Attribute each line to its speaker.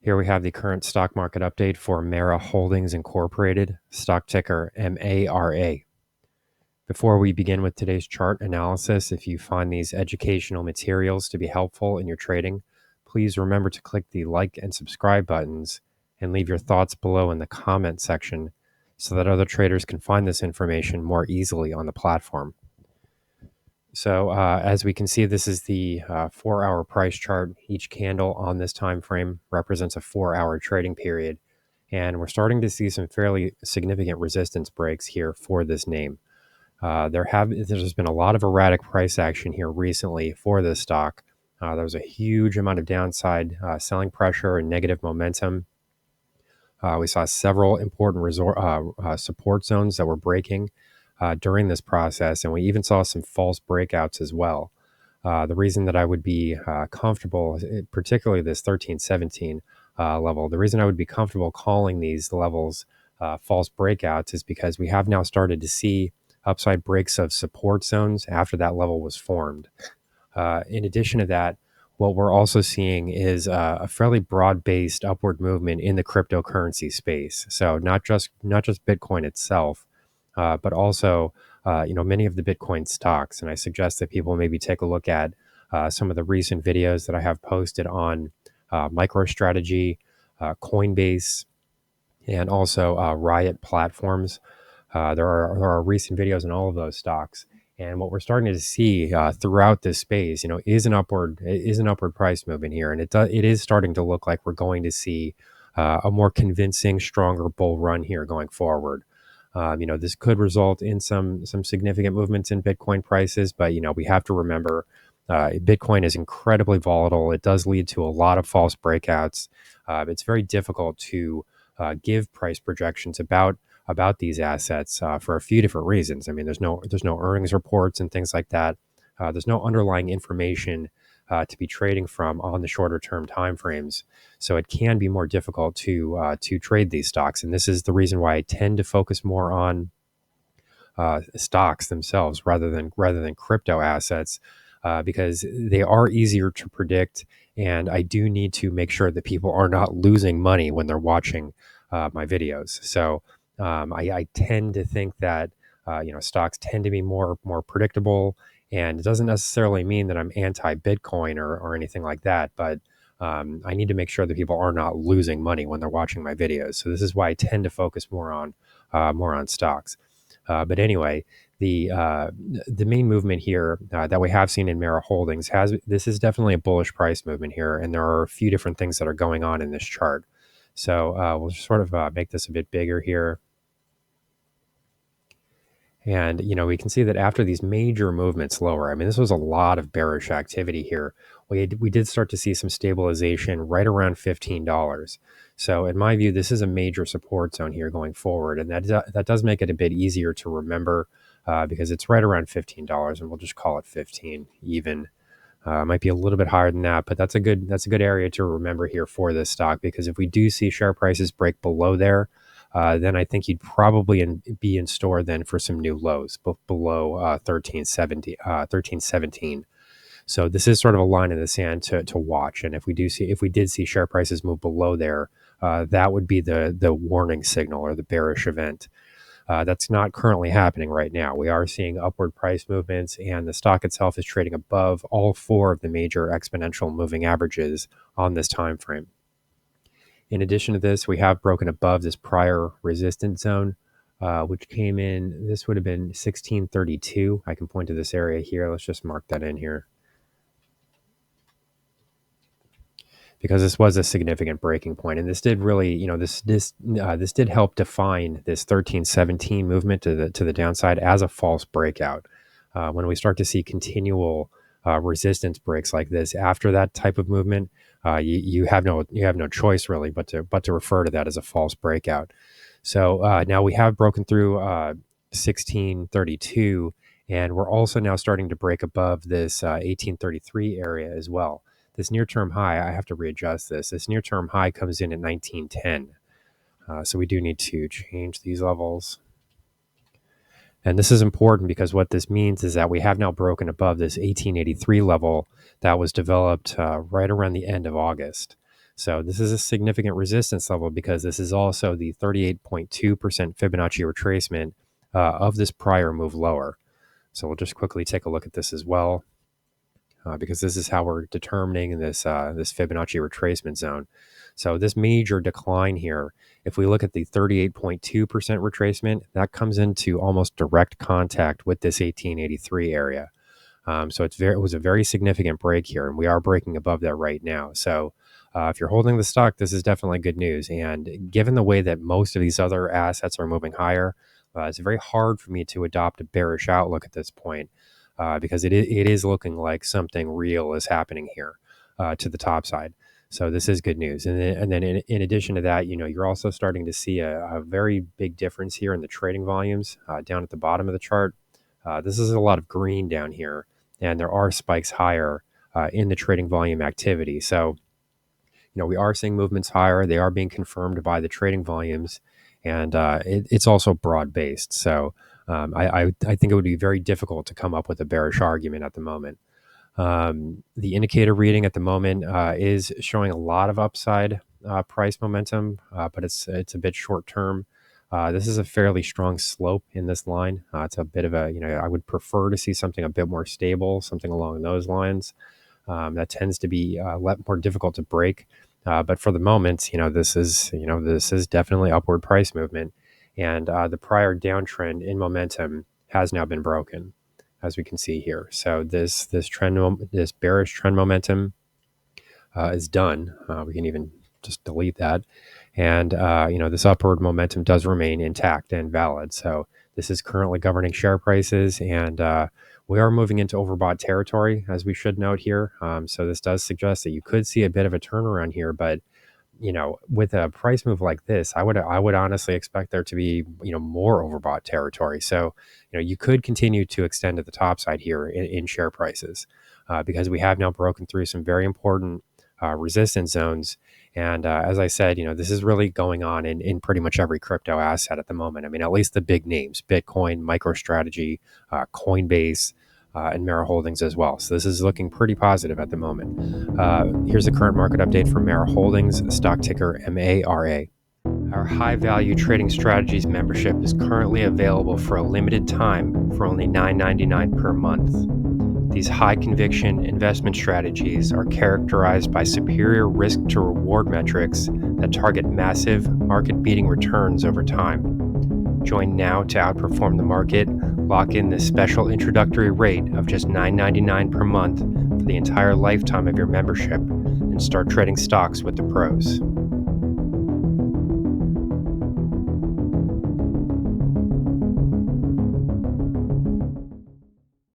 Speaker 1: Here we have the current stock market update for Mara Holdings Incorporated, stock ticker MARA. Before we begin with today's chart analysis, if you find these educational materials to be helpful in your trading, please remember to click the like and subscribe buttons and leave your thoughts below in the comment section so that other traders can find this information more easily on the platform. So as we can see, this is the 4-hour price chart. Each candle on this time frame represents a 4-hour trading period. And we're starting to see some fairly significant resistance breaks here for this name. There's been a lot of erratic price action here recently for this stock. There was a huge amount of downside selling pressure and negative momentum. We saw several important support zones that were breaking during this process, and we even saw some false breakouts as well. The reason that I would be comfortable, particularly this 1317 level, the reason I would be comfortable calling these levels false breakouts is because we have now started to see upside breaks of support zones after that level was formed. In addition to that, what we're also seeing is a fairly broad-based upward movement in the cryptocurrency space. So not just Bitcoin itself, but also many of the Bitcoin stocks. And I suggest that people maybe take a look at some of the recent videos that I have posted on MicroStrategy, Coinbase, and also Riot platforms. There are recent videos on all of those stocks. And what we're starting to see throughout this space, is an upward price movement here, and it is starting to look like we're going to see a more convincing, stronger bull run here going forward. This could result in some significant movements in Bitcoin prices, but we have to remember Bitcoin is incredibly volatile. It does lead to a lot of false breakouts. It's very difficult to give price projections about these assets for a few different reasons. I mean, there's no earnings reports and things like that. There's no underlying information to be trading from on the shorter term timeframes, so it can be more difficult to trade these stocks. And this is the reason why I tend to focus more on stocks themselves rather than crypto assets, because they are easier to predict. And I do need to make sure that people are not losing money when they're watching my videos. So I tend to think that stocks tend to be more predictable, and it doesn't necessarily mean that I'm anti-Bitcoin or anything like that, but I need to make sure that people are not losing money when they're watching my videos. So this is why I tend to focus more on stocks. But anyway, the main movement here that we have seen in Mara Holdings this is definitely a bullish price movement here, and there are a few different things that are going on in this chart. So we'll just sort of make this a bit bigger here. And, we can see that after these major movements lower, I mean, this was a lot of bearish activity here. We did start to see some stabilization right around $15. So in my view, this is a major support zone here going forward. And that does make it a bit easier to remember because it's right around $15, and we'll just call it 15 even. Might be a little bit higher than that, but that's a good area to remember here for this stock, because if we do see share prices break below there, then I think you'd probably be in store then for some new lows below 1317. So this is sort of a line in the sand to watch. And if we did see share prices move below there, that would be the warning signal or the bearish event. That's not currently happening right now. We are seeing upward price movements, and the stock itself is trading above all 4 of the major exponential moving averages on this time frame. In addition to this, we have broken above this prior resistance zone, which came in. This would have been 1632. I can point to this area here. Let's just mark that in here, because this was a significant breaking point, and this did really, this did help define this 1317 movement to the downside as a false breakout. When we start to see continual resistance breaks like this after that type of movement, you have no choice really but to refer to that as a false breakout. So now we have broken through 1632, and we're also now starting to break above this 1833 area as well. This near-term high, I have to readjust this. This near-term high comes in at 1910. So we do need to change these levels. And this is important because what this means is that we have now broken above this 1883 level that was developed right around the end of August. So this is a significant resistance level because this is also the 38.2% Fibonacci retracement of this prior move lower. So we'll just quickly take a look at this as well, because this is how we're determining this Fibonacci retracement zone. So this major decline here, if we look at the 38.2% retracement, that comes into almost direct contact with this 1883 area. So it was a very significant break here, and we are breaking above that right now. So if you're holding the stock, this is definitely good news. And given the way that most of these other assets are moving higher, it's very hard for me to adopt a bearish outlook at this point, because it is looking like something real is happening here to the top side. So this is good news. And then in addition to that, you're also starting to see a very big difference here in the trading volumes down at the bottom of the chart. This is a lot of green down here, and there are spikes higher in the trading volume activity. So, we are seeing movements higher. They are being confirmed by the trading volumes, and it's also broad-based. So I think it would be very difficult to come up with a bearish argument at the moment. The indicator reading at the moment is showing a lot of upside price momentum, but it's a bit short term. This is a fairly strong slope in this line. It's a bit of I would prefer to see something a bit more stable, something along those lines. That tends to be a lot more difficult to break. But for the moment, this is definitely upward price movement, and the prior downtrend in momentum has now been broken, as we can see here. So this bearish trend momentum is done. We can even just delete that, and this upward momentum does remain intact and valid. So this is currently governing share prices, and we are moving into overbought territory, as we should note here. So this does suggest that you could see a bit of a turnaround here, but with a price move like this, I would honestly expect there to be more overbought territory. So you could continue to extend to the top side here in share prices, because we have now broken through some very important resistance zones. And as I said, this is really going on in pretty much every crypto asset at the moment. I mean, at least the big names: Bitcoin, MicroStrategy, Coinbase, and Mara Holdings as well. So this is looking pretty positive at the moment. Here's the current market update for Mara Holdings, stock ticker MARA. Our high value trading strategies membership is currently available for a limited time for only $9.99 per month. These high conviction investment strategies are characterized by superior risk to reward metrics that target massive market beating returns over time. Join now to outperform the market. Lock in this special introductory rate of just $9.99 per month for the entire lifetime of your membership, and start trading stocks with the pros.